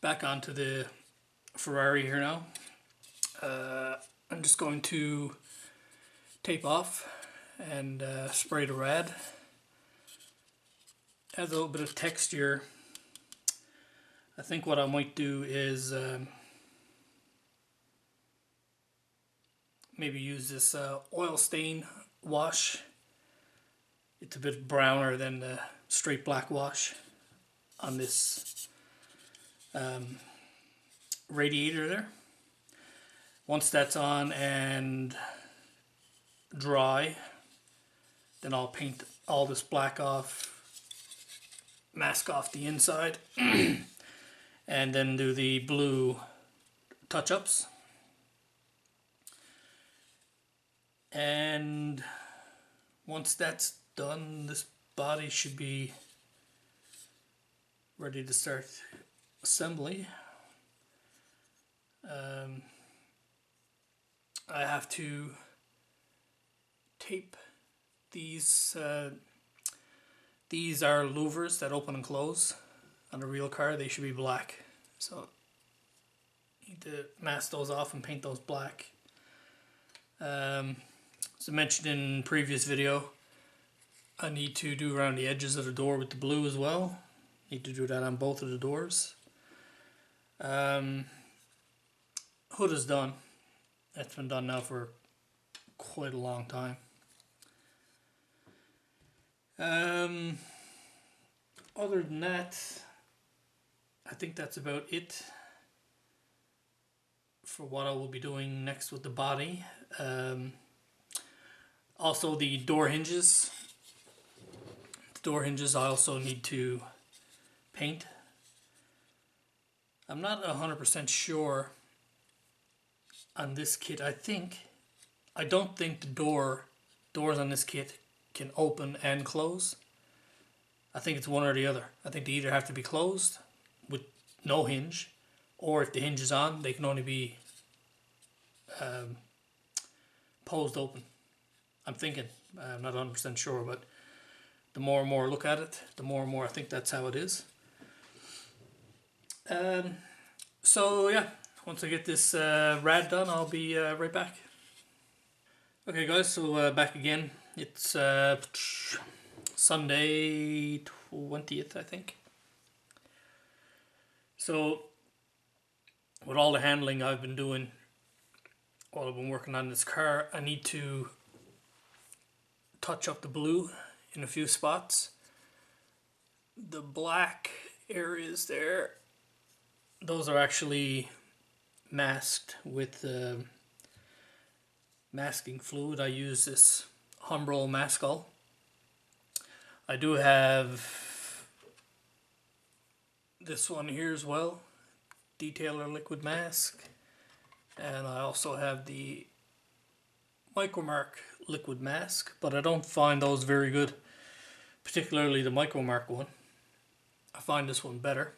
back onto the Ferrari here now. I'm just going to tape off and spray the rad. Adds a little bit of texture. I think what I might do is maybe use this oil stain wash. It's a bit browner than the straight black wash on this radiator there. Once that's on and dry, then I'll paint all this black off, mask off the inside, and then do the blue touch-ups. And once that's done, this body should be ready to start assembly. I have to tape these. These are louvers that open and close on a real car. They should be black, so you need to mask those off and paint those black. As I mentioned in previous video, I need to do around the edges of the door with the blue as well. Need to do that on both of the doors. Hood is done. That's been done now for quite a long time. Other than that, I think that's about it for what I will be doing next with the body. Also the door hinges. The door hinges I also need to paint. I'm not 100% sure on this kit. I don't think the doors on this kit can open and close. I think it's one or the other. I think they either have to be closed with no hinge, or if the hinge is on, they can only be posed open. I'm thinking, I'm not 100% sure, but the more and more I look at it, the more and more I think that's how it is. So yeah, once I get this rad done, I'll be right back. Okay guys, so back again. It's Sunday 20th, I think. So with all the handling I've been doing while I've been working on this car, I need to touch up the blue in a few spots. The black areas there, those are actually masked with masking fluid. I use this Humbrol Maskol. I do have this one here as well, Detailer Liquid Mask, and I also have the Micromark Liquid Mask, but I don't find those very good, particularly the Micromark one. I find this one better.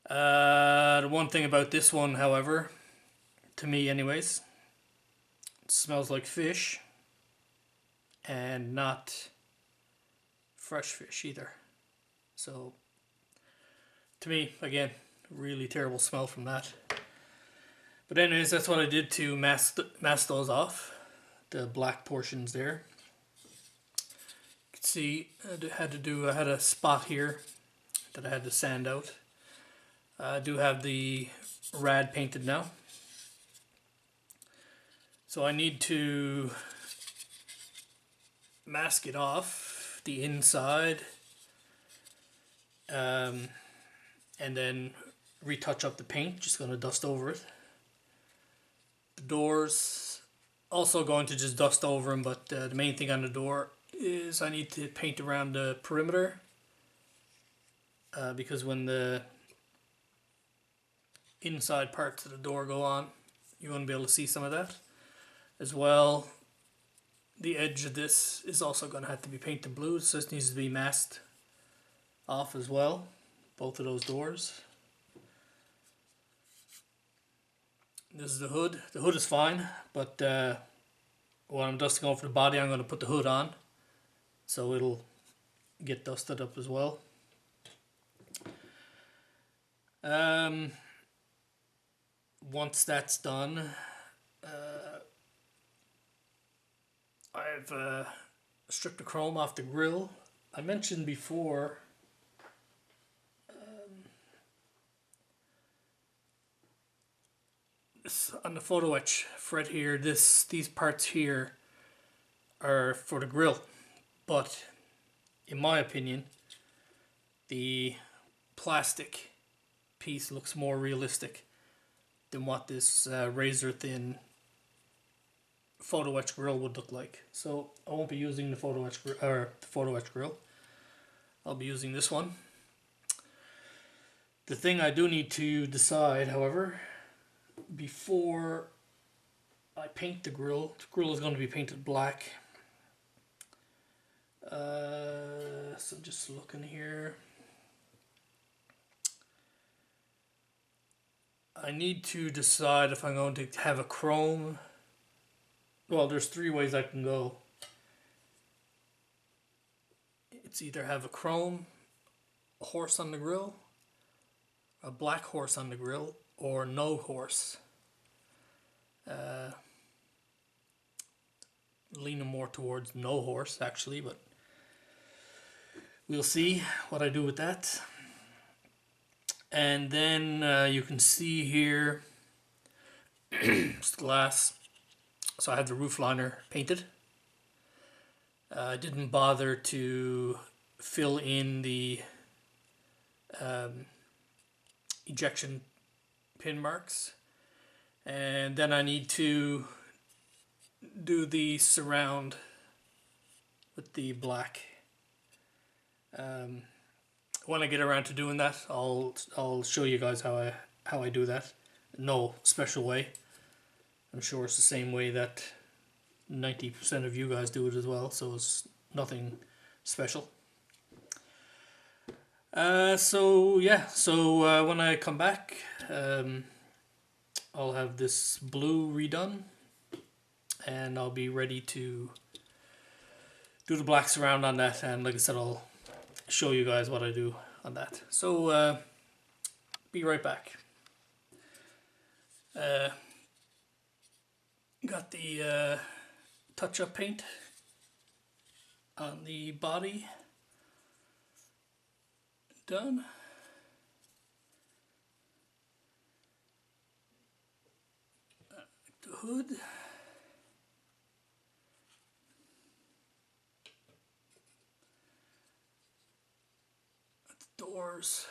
The one thing about this one, however, to me anyways, it smells like fish and not fresh fish either. So to me, again, really terrible smell from that. But anyways, that's what I did to mask those off, the black portions there. You can see I had a spot here that I had to sand out. I do have the rad painted now. So I need to mask it off, the inside, and then retouch up the paint. Just going to dust over it. The doors, also going to just dust over them, but the main thing on the door is I need to paint around the perimeter, because when the inside parts of the door go on, you want to be able to see some of that. As well, the edge of this is also going to have to be painted blue, so this needs to be masked off as well, both of those doors. This is the hood. The hood is fine, but when I'm dusting over the body, I'm going to put the hood on, so it'll get dusted up as well. Um, Once that's done, I've stripped the chrome off the grill. I mentioned before on the photo etch fret here, these parts here are for the grill, but in my opinion, the plastic piece looks more realistic than what this razor thin photo etch grill would look like. So I won't be using the photo etch grill. I'll be using this one. The thing I do need to decide, however, before I paint the grill is going to be painted black. So just looking here. I need to decide if I'm going to have a chrome. Well, there's three ways I can go. It's either have a chrome horse on the grill, a black horse on the grill, or no horse. Leaning more towards no horse actually, but we'll see what I do with that. And then you can see here it's glass. So I have the roof liner painted. I didn't bother to fill in the ejection pin marks. And then I need to do the surround with the black. When I get around to doing that, I'll show you guys how I do that. No special way. I'm sure it's the same way that 90% of you guys do it as well, so it's nothing special. So when I come back, I'll have this blue redone, and I'll be ready to do the black surround on that, and like I said, I'll show you guys what I do on that. So be right back. Got the touch-up paint on the body done. The hood. The doors.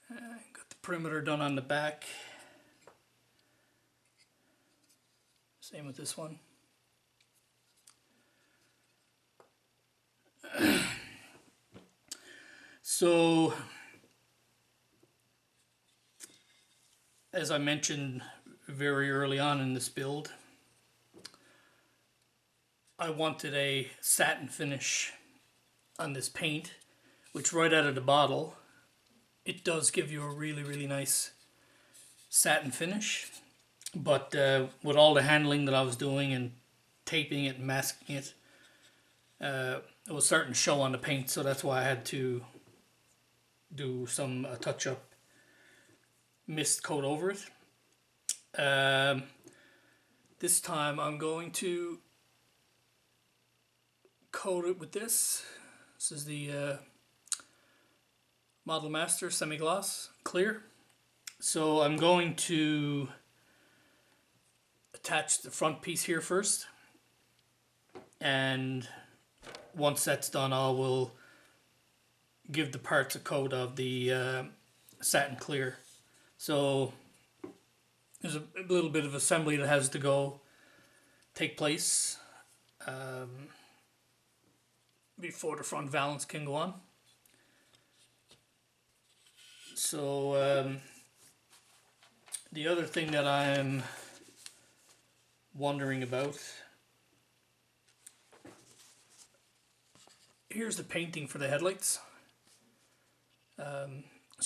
Got the perimeter done on the back. Same with this one. So, as I mentioned very early on in this build, I wanted a satin finish on this paint, which right out of the bottle, it does give you a really, really nice satin finish. But with all the handling that I was doing and taping it and masking it, it was starting to show on the paint, so that's why I had to do some touch-up mist coat over it. This time I'm going to coat it with this. This is the Model Master Semi-Gloss Clear. So I'm going to attach the front piece here first, and once that's done, I will give the parts a coat of the satin clear. So there's a little bit of assembly that has to take place before the front valance can go on. So the other thing that I'm wondering about, here's the painting for the headlights. So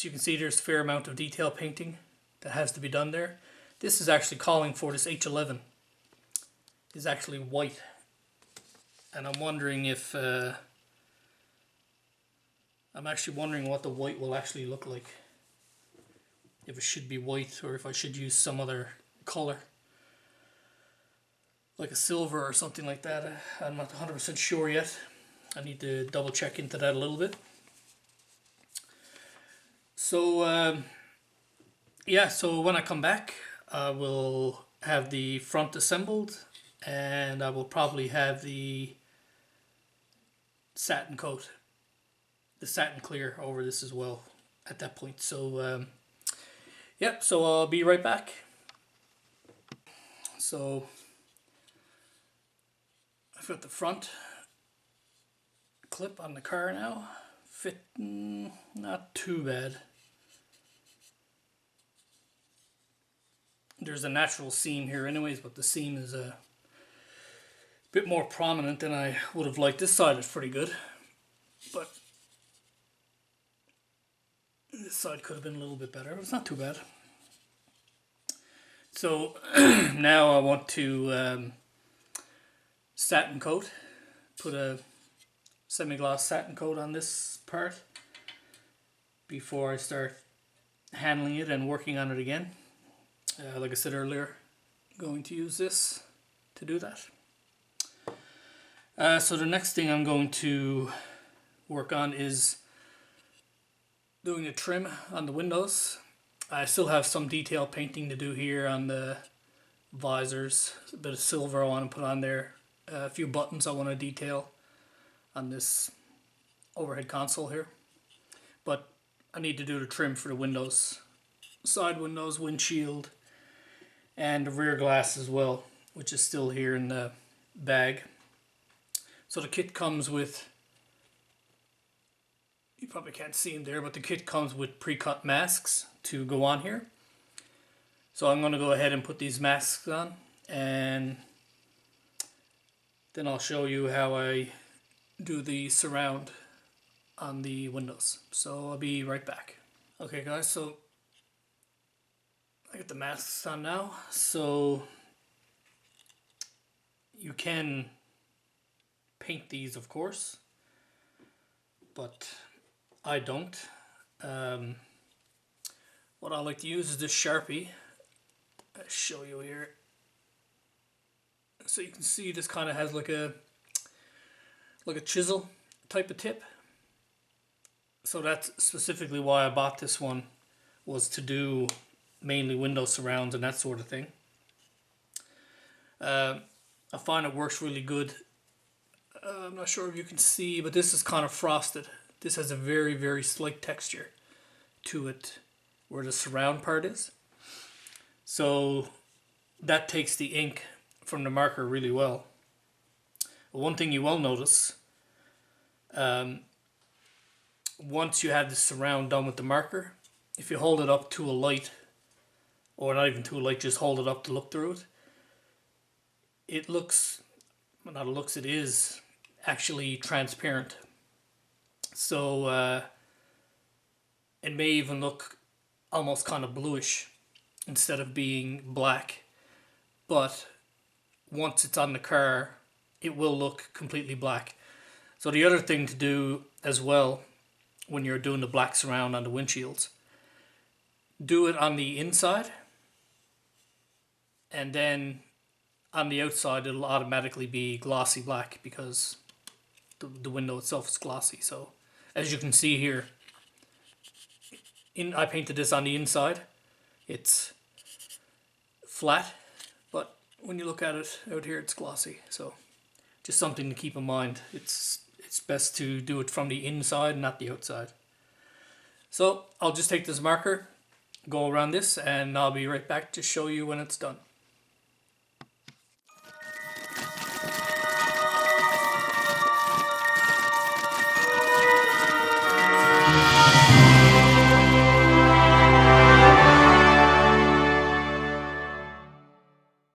you can see there's a fair amount of detail painting that has to be done there. This is actually calling for this H11 is actually white, and I'm wondering if I'm actually wondering what the white will actually look like. if it should be white or if I should use some other color, like a silver or something like that. I'm not 100% sure yet. I need to double check into that a little bit. So yeah, so when I come back, I will have the front assembled, and I will probably have the satin coat, the satin clear over this as well at that point. So yeah, so I'll be right back. So I've got the front clip on the car now. Fit not too bad. There's a natural seam here anyways, but the seam is a bit more prominent than I would have liked. This side is pretty good, but this side could have been a little bit better, but it's not too bad. So now I want to satin coat, put a semi-gloss satin coat on this part before I start handling it and working on it again. Like I said earlier, I'm going to use this to do that. So the next thing I'm going to work on is doing a trim on the windows. I still have some detail painting to do here on the visors. A bit of silver I want to put on there. A few buttons I want to detail on this overhead console here. But I need to do the trim for the windows. Side windows, windshield, and the rear glass as well, which is still here in the bag. So the kit comes with, you probably can't see them there, but the kit comes with pre-cut masks to go on here. So I'm going to go ahead and put these masks on, and then I'll show you how I do the surround on the windows. So I'll be right back. Okay guys, so I got the masks on now. So you can paint these, of course, but I don't. What I like to use is this Sharpie. I'll show you here. So you can see this kind of has like a chisel type of tip. So that's specifically why I bought this one, was to do mainly window surrounds and that sort of thing. I find it works really good. I'm not sure if you can see, but this is kind of frosted. This has a very, very slight texture to it where the surround part is. So that takes the ink from the marker really well. One thing you will notice, once you have the surround done with the marker, if you hold it up to a light, or not even to a light, just hold it up to look through it, it looks, well, not it looks, it is actually transparent. So it may even look almost kind of bluish instead of being black. But once it's on the car, it will look completely black. So the other thing to do as well, when you're doing the black surround on the windshields, do it on the inside, and then on the outside it'll automatically be glossy black because the window itself is glossy. So as you can see here, I painted this on the inside. It's flat, but when you look at it out here, it's glossy. So just something to keep in mind. It's best to do it from the inside, not the outside. So I'll just take this marker, go around this, and I'll be right back to show you when it's done.